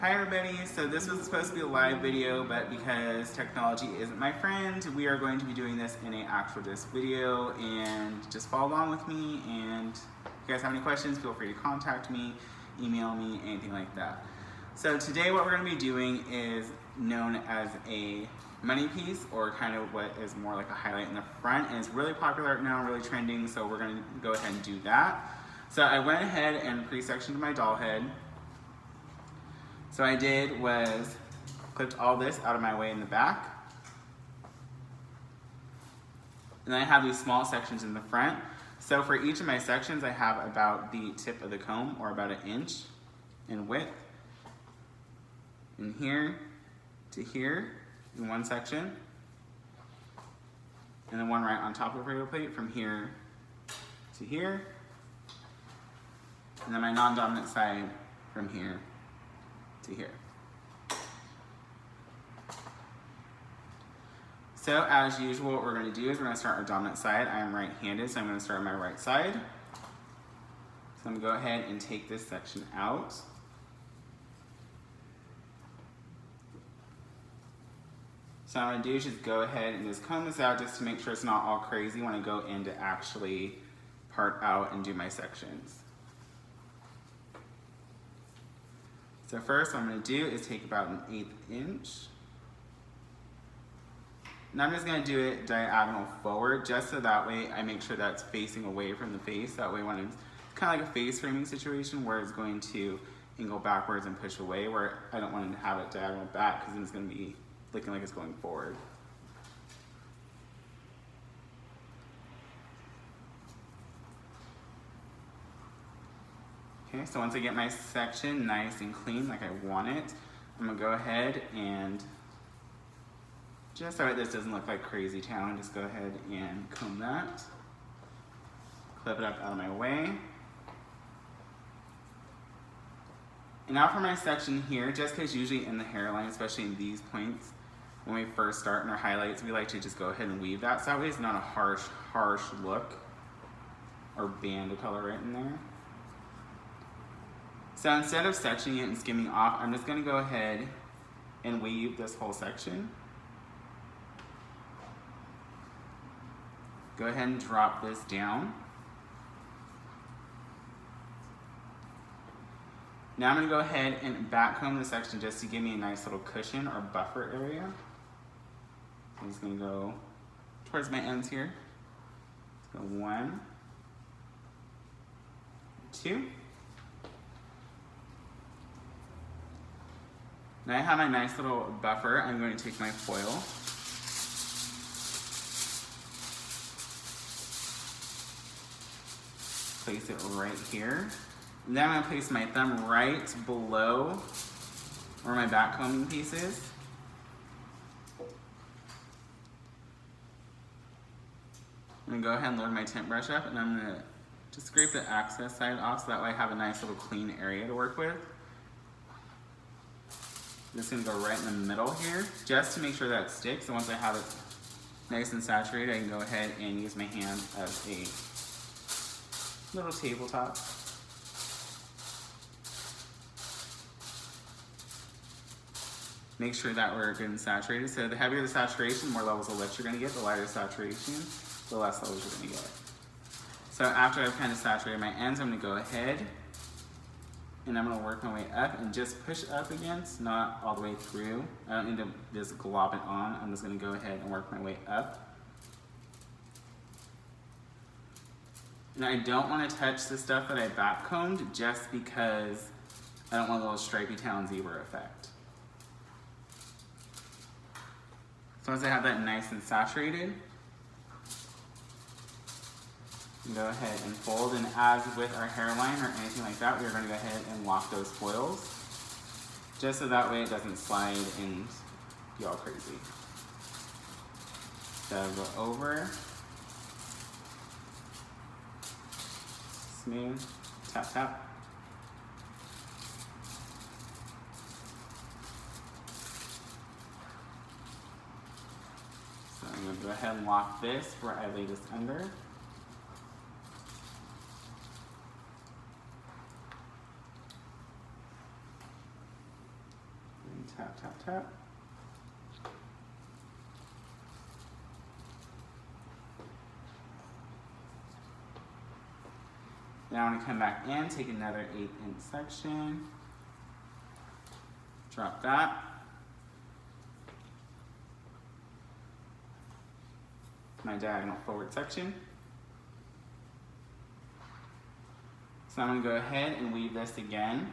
Hi everybody, so this was supposed to be a live video, but because technology isn't my friend, we are going to be doing this in an actual disc video, and just follow along with me, and if you guys have any questions, feel free to contact me, email me, anything like that. So today what we're going to be doing is known as a money piece, or kind of what is more like a highlight in the front, and it's really popular right now, really trending, so we're going to go ahead and do that. So I went ahead and pre-sectioned my doll head. So what I did was clipped all this out of my way in the back. And then I have these small sections in the front. So for each of my sections, I have about the tip of the comb, or about 1 inch in width. In here to here in one section. And then one right on top of the radio plate from here to here. And then my non-dominant side from here to here. So as usual, what we're going to do is we're going to start our dominant side. I am right-handed, so I'm going to start on my right side. So I'm going to go ahead and take this section out. So what I'm going to do is just go ahead and just comb this out just to make sure it's not all crazy when I go in to actually part out and do my sections. So first what I'm going to do is take about 1/8 inch. And I'm just going to do it diagonal forward, just so that way I make sure that's facing away from the face. That way when it's kind of like a face framing situation where it's going to angle backwards and push away, where I don't want to have it diagonal back because then it's going to be looking like it's going forward. Okay, so once I get my section nice and clean like I want it, I'm gonna go ahead and, just so this doesn't look like crazy town, just go ahead and comb that. Clip it up out of my way. And now for my section here, just because usually in the hairline, especially in these points, when we first start in our highlights, we like to just go ahead and weave that, so that way it's not a harsh look or band of color right in there. So instead of sectioning it and skimming off, I'm just going to go ahead and weave this whole section. Go ahead and drop this down. Now I'm going to go ahead and back comb the section just to give me a nice little cushion or buffer area. I'm just going to go towards my ends here. Let's go 1, 2. Now I have my nice little buffer. I'm going to take my foil. Place it right here. And then I'm going to place my thumb right below where my back combing piece is. I'm going to go ahead and load my tint brush up, and I'm going to just scrape the excess side off so that way I have a nice little clean area to work with. I'm just going to go right in the middle here, just to make sure that it sticks. So once I have it nice and saturated, I can go ahead and use my hand as a little tabletop. Make sure that we're good and saturated. So the heavier the saturation, the more levels of lift you're going to get. The lighter saturation, the less levels you're going to get. So after I've kind of saturated my ends, I'm going to go ahead and I'm going to work my way up and just push up against, not all the way through. I don't need to just glob it on. I'm just going to go ahead and work my way up. And I don't want to touch the stuff that I back combed just because I don't want a little stripy town zebra effect. So once I have that nice and saturated, go ahead and fold, and as with our hairline or anything like that, we're going to go ahead and lock those foils, just so that way it doesn't slide and be all crazy. So go over, smooth, tap tap. So I'm going to go ahead and lock this where I lay this under. tap, tap, tap. Now I'm going to come back in, take another 1/8 section, drop that. My diagonal forward section. So I'm going to go ahead and weave this again.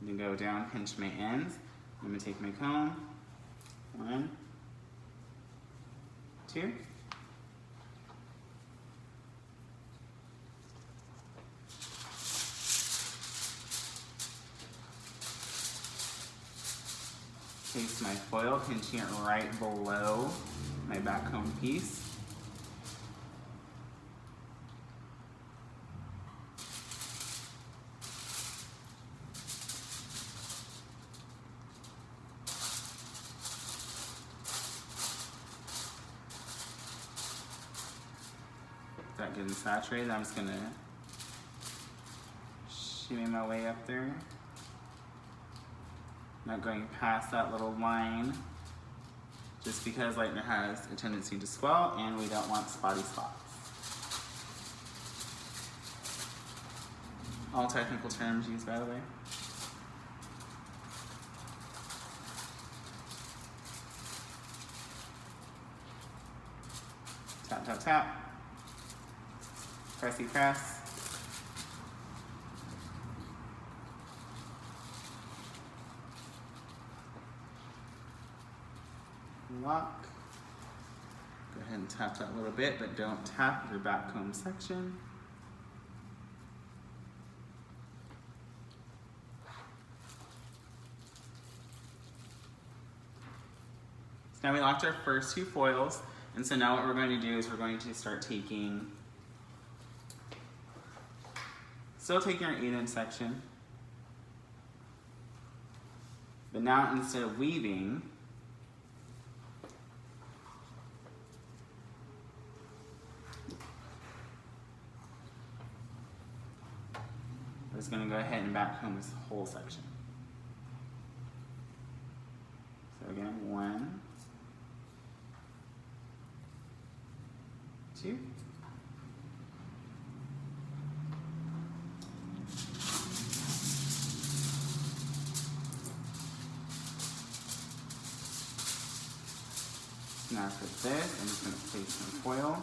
Then go down, pinch my ends. I'm going to take my comb. 1, 2. Place my foil, pinching it right below my back comb piece. That getting saturated, I'm just gonna shimmy my way up there. Not going past that little line, just because lightener has a tendency to swell and we don't want spotty spots. All technical terms used, by the way. Tap, tap, tap. Pressy press. Lock. Go ahead and tap that a little bit, but don't tap your back comb section. So now we locked our first 2 foils, and so now what we're going to do is we're going to start taking, still taking our 8-inch section, but now instead of weaving, we're just going to go ahead and back comb this whole section. So again, 1, 2. Now for this, I'm just going to place some foil.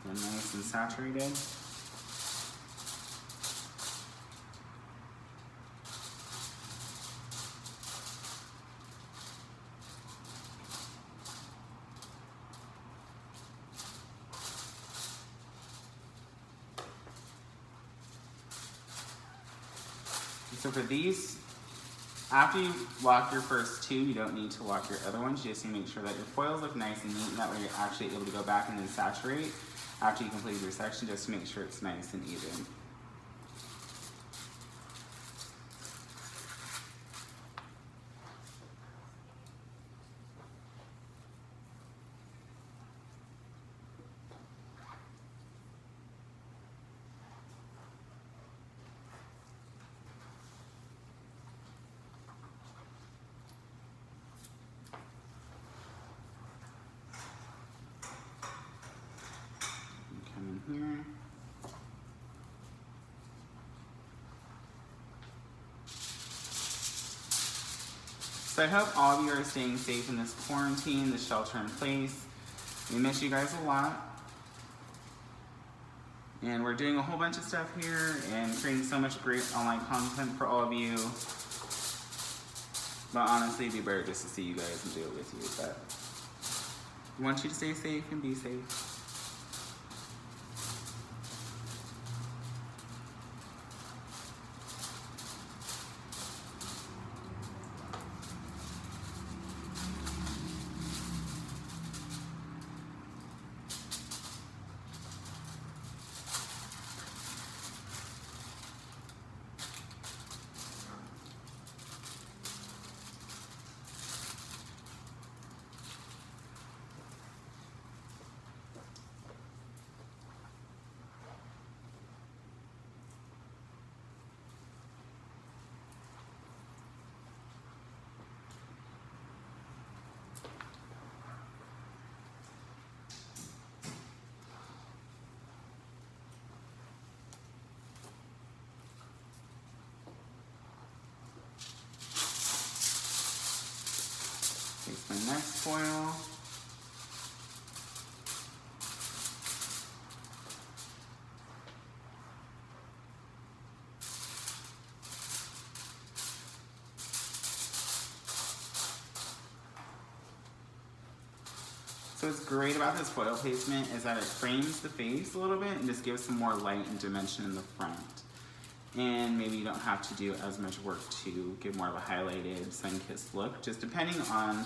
They're nice and saturated. So for these, after you lock your first 2, you don't need to lock your other ones. You just need to make sure that your foils look nice and neat, and that way you're actually able to go back and then saturate after you complete your section, just to make sure it's nice and even. Here. So I hope all of you are staying safe in this quarantine, this shelter in place. We miss you guys a lot. And we're doing a whole bunch of stuff here and creating so much great online content for all of you. But honestly, it'd be better just to see you guys and do it with you. But we want you to stay safe and be safe. My next foil. So what's great about this foil placement is that it frames the face a little bit and just gives some more light and dimension in the front. And maybe you don't have to do as much work to give more of a highlighted, sun-kissed look, just depending on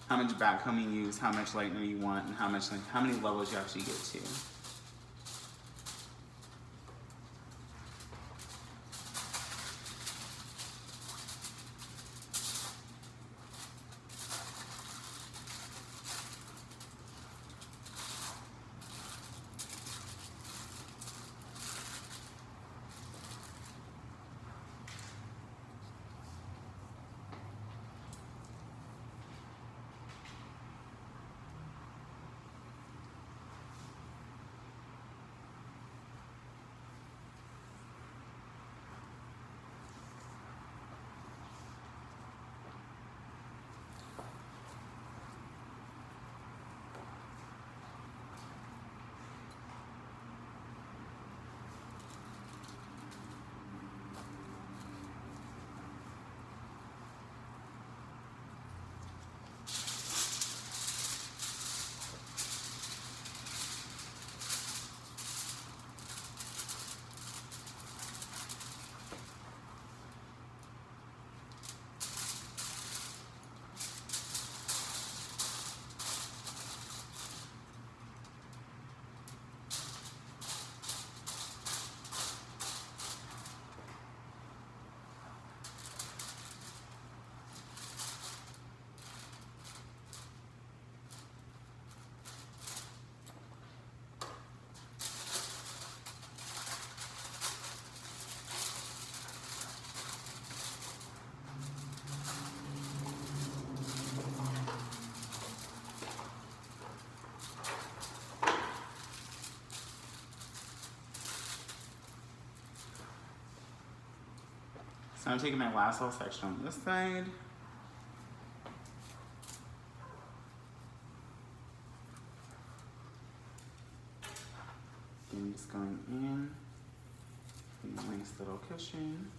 how much backcomb you use, how much lightener you want, and how many levels you actually get to. So I'm taking my last little section on this side. And just going in, a nice little cushion.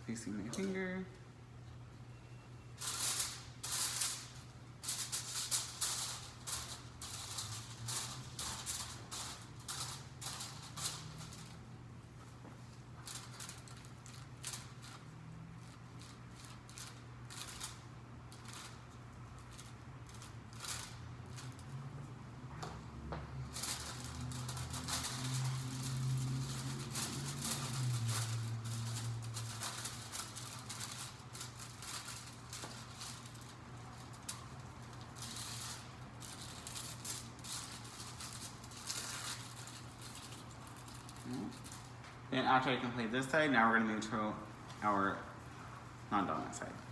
Placing my finger. And after I complete this side, now we're going to move to our non-dominant side.